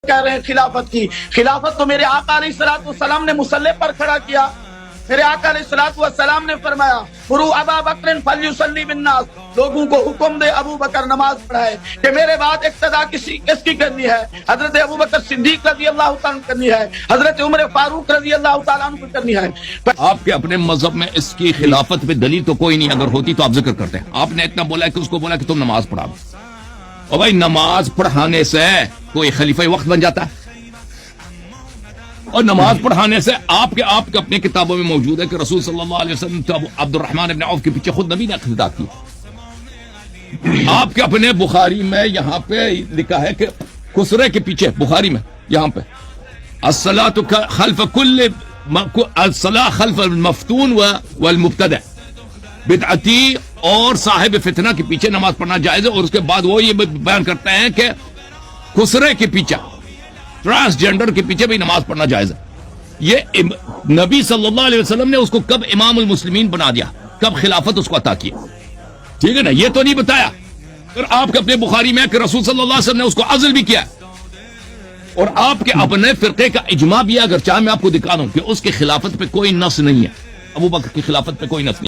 کہہ رہے ہیں خلافت کی خلافت تو میرے آقا علیہ الصلوۃ والسلام نے مصلی پر کھڑا کیا. میرے آقا علیہ الصلوۃ والسلام نے فرمایا مروا ابا بکر فلیصلی بالناس، لوگوں کو حکم دے ابو بکر نماز پڑھائے. کہ میرے بعد اقتدا کس کی کرنی ہے؟ حضرت ابو بکر صدیق رضی اللہ تعالیٰ عنہ کرنی ہے، حضرت عمر فاروق رضی اللہ تعالیٰ عنہ کرنی ہے. آپ کے اپنے مذہب میں اس کی خلافت پہ دلیل تو کوئی نہیں، اگر ہوتی تو آپ ذکر کرتے ہیں. آپ نے اتنا بولا کہ اس کو بولا کہ تم نماز پڑھا. اور بھائی نماز پڑھانے سے کوئی خلیفہ وقت بن جاتا ہے؟ اور نماز پڑھانے سے آپ کے اپنے کتابوں میں موجود ہے کہ رسول صلی اللہ علیہ وسلم تو عبد الرحمن ابن عوف کے پیچھے خود نبی نے اقتدا کی. آپ کے اپنے بخاری میں یہاں پہ لکھا ہے کہ خسرے کے پیچھے، بخاری میں یہاں پہ الصلاۃ خلف کل الصلاۃ خلف المفتون والمبتدع بدعتی، اور صاحب فتنہ کے پیچھے نماز پڑھنا جائز ہے. اور اس کے بعد وہ یہ بیان کرتے ہیں کہ خسرے کے پیچھے، ٹرانسجینڈر کے پیچھے بھی نماز پڑھنا جائز ہے. یہ نبی صلی اللہ علیہ وسلم نے اس کو کب امام المسلمین بنا دیا، کب خلافت اس کو عطا کیا؟ ٹھیک ہے نا، یہ تو نہیں بتایا. اور آپ کے اپنے بخاری میں کہ رسول صلی اللہ علیہ وسلم نے اس کو عزل بھی کیا. اور آپ کے اپنے فرقے کا اجماع بھی ہے، اگر چاہے میں آپ کو دکھا دوں کہ اس کی خلافت پہ کوئی نص نہیں ہے، ابو بکر کی خلافت پہ کوئی نص نہیں.